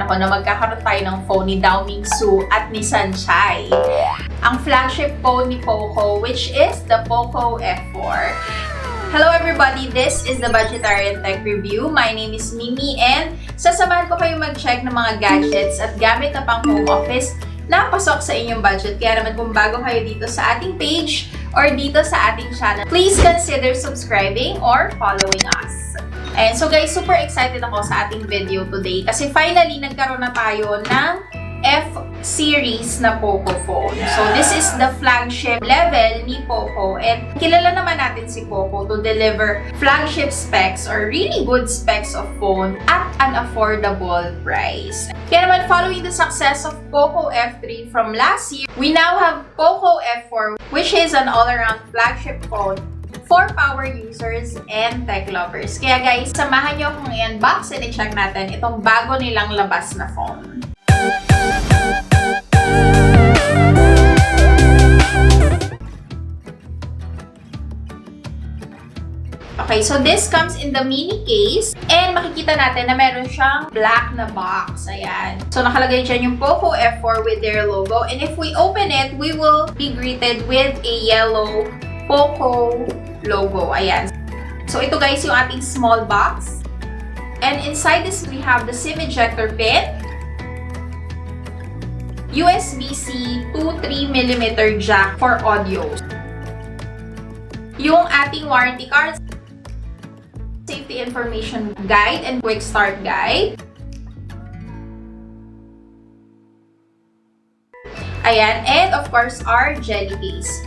ako na magkakaroon tayo ng phone ni Dao Mingsu at ni Sunshine. Ang flagship phone ni Poco, which is the Poco F4. Hello everybody, this is the Budgetarian Tech Review. My name is Mimi and sasamahan ko kayo mag-check ng mga gadgets at gamit na pang home office na pasok sa inyong budget. Kaya naman kung bago kayo dito sa ating page or dito sa ating channel, please consider subscribing or following us. And so guys, super excited ako sa ating video today kasi finally nagkaroon na tayo ng F-series na Poco phone. So this is the flagship level ni Poco and kilala naman natin si Poco to deliver flagship specs or really good specs of phone at an affordable price. Kaya naman following the success of Poco F3 from last year, we now have Poco F4, which is an all-around flagship phone for power users and tech lovers. Kaya guys, samahan nyo akong i-unbox and i-check natin itong bago nilang labas na phone. Okay, so this comes in the mini case and makikita natin na meron siyang black na box. Ayan. So nakalagay dyan yung Poco F4 with their logo and if we open it, we will be greeted with a yellow Poco logo. Ayan. So ito guys yung ating small box. And inside this, we have the SIM ejector pin, USB-C 2.3mm jack for audio, yung ating warranty card, safety information guide and quick start guide. Ayan, and of course our jelly case.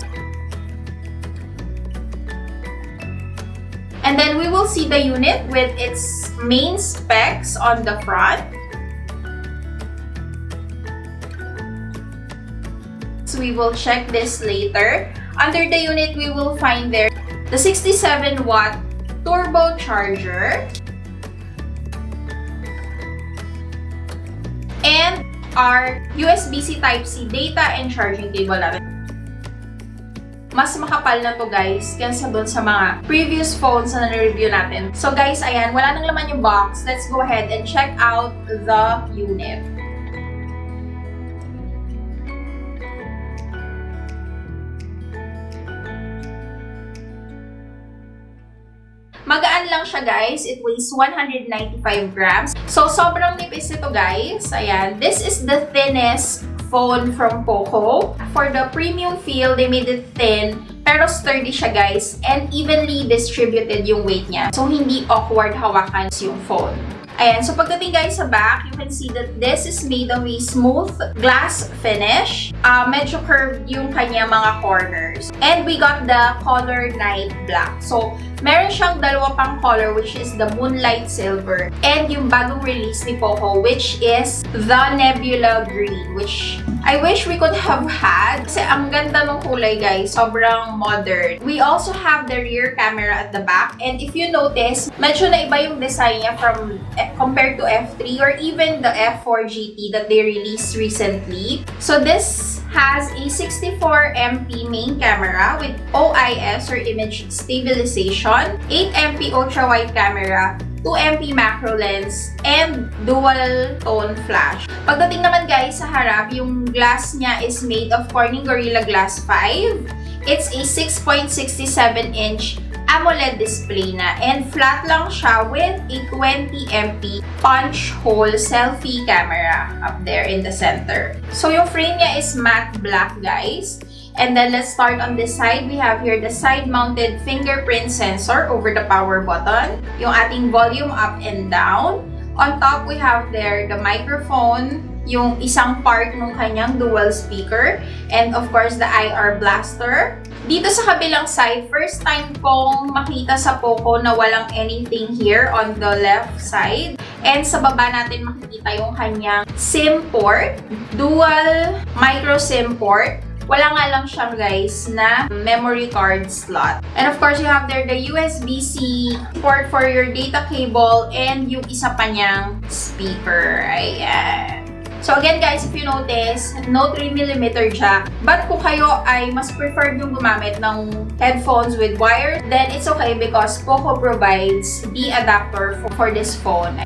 And then we will see the unit with its main specs on the front. So we will check this later. Under the unit, we will find there the 67-watt turbo charger and our USB-C Type-C data and charging cable natin. Mas makapal na to guys kaysa doon sa mga previous phones na na-review natin. So guys, ayan, wala nang laman yung box. Let's go ahead and check out the unit. Magaan lang siya guys. It weighs 195 grams. So, sobrang nipis ito guys. Ayan. This is the thinnest phone from Poco. For the premium feel, they made it thin. Pero sturdy siya guys. And evenly distributed yung weight niya. So, hindi awkward hawakan yung phone. Ayan, so pagdating guys sa back, you can see that this is made of a smooth glass finish. Medyo curved yung kanya mga corners. And we got the color night black. So, meron siyang dalawa pang color which is the moonlight silver. And yung bagong release ni Poco which is the nebula green. Which I wish we could have had. Kasi ang ganda ng kulay guys. Sobrang modern. We also have the rear camera at the back. And if you notice, medyo naiba yung design niya from compared to F3 or even the F4 GT that they released recently. So this has a 64MP main camera with OIS or image stabilization, 8MP ultra-wide camera, 2MP macro lens, and dual tone flash. Pagdating naman guys sa harap, yung glass niya is made of Corning Gorilla Glass 5. It's a 6.67-inch AMOLED display na and flat lang siya with a 20MP punch hole selfie camera up there in the center. So yung frame niya is matte black guys. And then let's start on this side. We have here the side-mounted fingerprint sensor over the power button. Yung ating volume up and down. On top we have there the microphone, yung isang part ng kanyang dual speaker, and of course the IR blaster. Dito sa kabilang side, first time kong makita sa Poco na walang anything here on the left side. And sa baba natin makikita yung kanyang SIM port, dual micro SIM port. Wala nga lang siya guys na memory card slot. And of course, you have there the USB-C port for your data cable and yung isa pa niyang speaker. Ayan. So again guys, if you notice, no 3mm jack. But kung kayo ay mas preferred yung gumamit ng headphones with wire, then it's okay because Poco provides the adapter for this phone.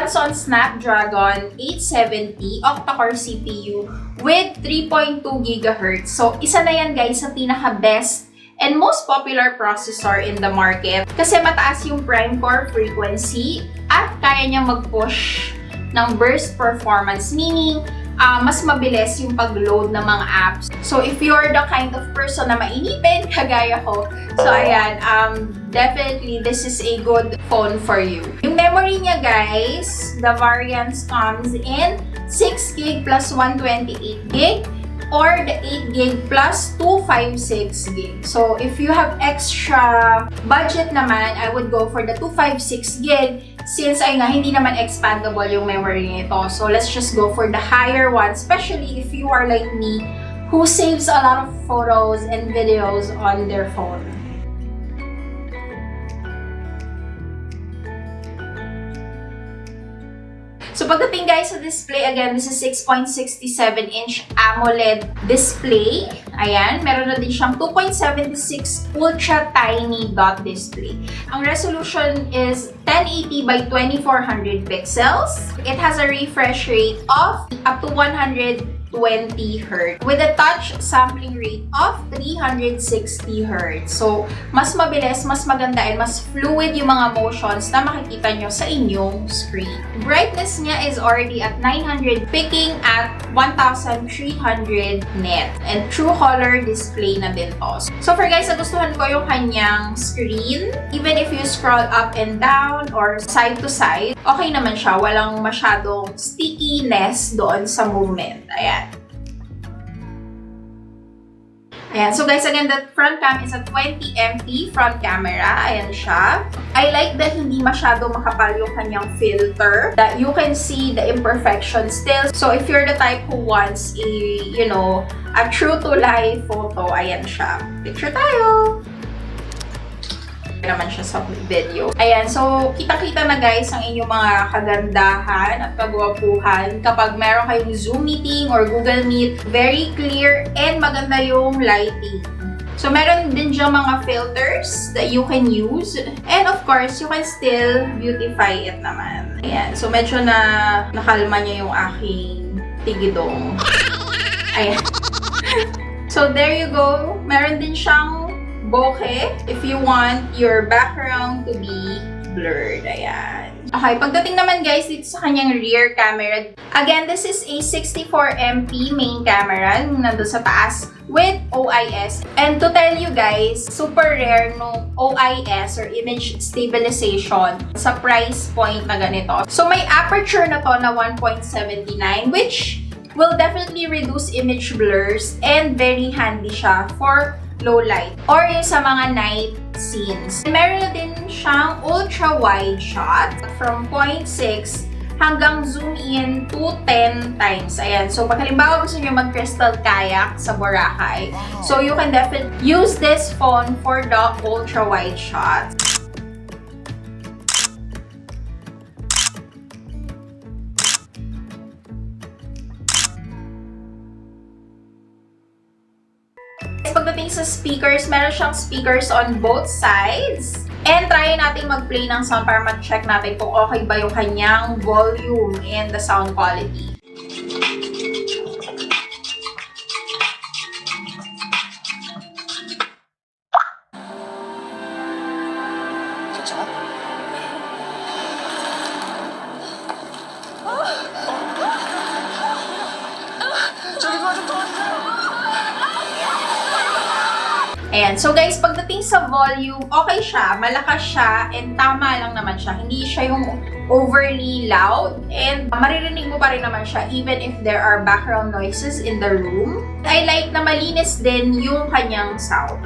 runs on Snapdragon 870 octa-core CPU with 3.2 GHz. So, isa na yan guys sa pinaka-best and most popular processor in the market kasi mataas yung prime core frequency at kaya niyang mag-push ng burst performance, meaning mas mabilis yung pag-load ng mga apps. So, if you're the kind of person na mainipin, kagaya ko, so ayan, definitely this is a good phone for you. Yung memory niya guys, the variants comes in 6GB plus 128GB or the 8GB plus 256GB. So, if you have extra budget naman, I would go for the 256GB since ay nga, hindi naman expandable yung memory nito. So, let's just go for the higher one, especially if you are like me who saves a lot of photos and videos on their phone. So, pagdating guys sa display, again, this is 6.67-inch AMOLED display. Ayan, meron na din siyang 2.76 ultra tiny dot display. Ang resolution is 1080 by 2400 pixels. It has a refresh rate of up to 120 Hz with a touch sampling rate of 360 Hz. So, mas mabilis, mas maganda, and mas fluid yung mga motions na makikita nyo sa inyong screen. Brightness niya is already at 900, peaking at 1300 nit. And true color display na din to. So, for guys, nagustuhan ko yung kanyang screen. Even if you scroll up and down or side to side, okay naman siya. Walang masyadong stickiness doon sa movement. Ayan. Ayan. So guys, again, the front cam is a 20MP front camera. Ayan siya. I like that hindi masyado makapal yung kanyang filter. That you can see the imperfections still. So if you're the type who wants a, you know, a true to life photo, ayan siya. Picture tayo! Naman siya sa video. Ayan, so kita-kita na guys ang inyong mga kagandahan at kagwapuhan kapag meron kayong Zoom meeting or Google Meet. Very clear and maganda yung lighting. So meron din diyang mga filters that you can use. And of course, you can still beautify it naman. Ayan, so medyo nakalma niya yung aking tigidong. Ayan. So there you go. Meron din siyang bokeh if you want your background to be blurred. Ayan. Okay, pagdating naman guys dito sa kanyang rear camera, again, this is a 64MP main camera nandun sa taas with OIS. And to tell you guys, super rare nung OIS or image stabilization sa price point na ganito. So may aperture na to na 1.79 which will definitely reduce image blurs and very handy siya for low light or yung sa mga night scenes. Meron na din siyang ultra wide shot from 0.6 hanggang zoom in to 10 times. Ayan. So, pag halimbawa gusto nyo mag-crystal kayak sa Boracay, so you can definitely use this phone for the ultra wide shot. Pagdating sa speakers, meron siyang speakers on both sides. And try natin mag-play ng sound para ma-check natin kung okay ba yung kanyang volume and the sound quality. Ayan. So guys, pagdating sa volume, okay siya, malakas siya, and tama lang naman siya. Hindi siya yung overly loud, and maririnig mo pa rin naman siya even if there are background noises in the room. I like na malinis din yung kanyang sound.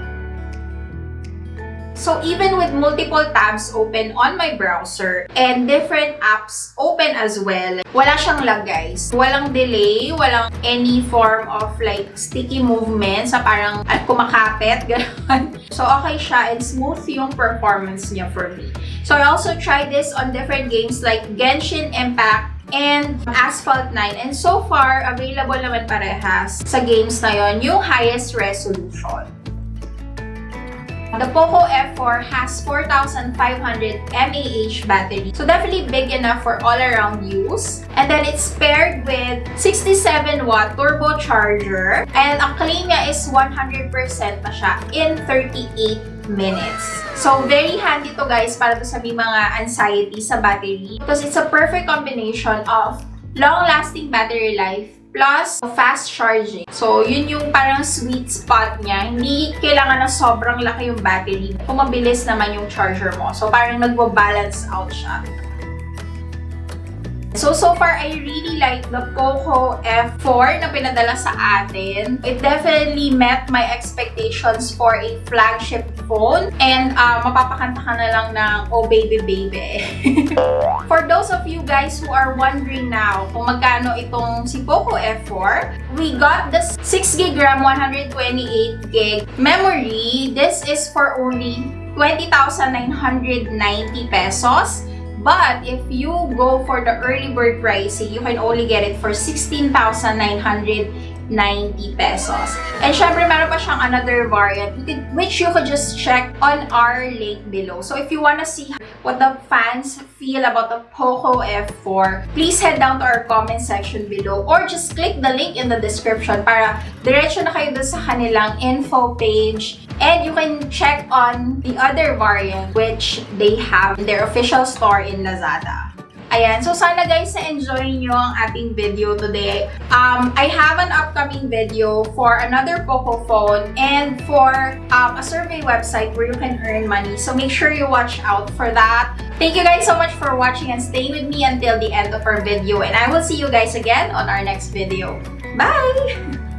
So even with multiple tabs open on my browser and different apps open as well, wala siyang lag guys. Walang delay, walang any form of like sticky movement sa parang kumakapit, gano'n. So okay siya and smooth yung performance niya for me. So I also tried this on different games like Genshin Impact and Asphalt 9. And so far, available naman parehas sa games na yon yung highest resolution. The Poco F4 has 4,500 mAh battery. So definitely big enough for all-around use. And then it's paired with 67-watt turbocharger. And ang claim niya is 100% na siya in 38 minutes. So, very handy to guys para to sa may mga anxiety sa battery. Because it's a perfect combination of long-lasting battery life plus fast charging. So, yun yung parang sweet spot niya. Hindi kailangan na sobrang laki yung battery kung mabilis naman yung charger mo. So, parang nagbo-balance out siya. So far, I really like the Poco F4 na pinadala sa atin. It definitely met my expectations for a flagship phone. And mapapakanta ka na lang ng oh baby baby. For those of you guys who are wondering now kung magkano itong si Poco F4, we got the 6GB RAM 128GB memory. This is for only 20,990 pesos. But if you go for the early bird pricing, you can only get it for 16,990 pesos. And syempre, meron pa siyang another variant which you could just check on our link below. So if you wanna see what the fans feel about the Poco F4, please head down to our comment section below or just click the link in the description para diretso na kayo dun sa kanilang info page. And you can check on the other variant which they have in their official store in Lazada. Ayan, so sana guys na-enjoy nyo ang ating video today. I have an upcoming video for another Poco phone and for a survey website where you can earn money. So make sure you watch out for that. Thank you guys so much for watching and staying with me until the end of our video. And I will see you guys again on our next video. Bye!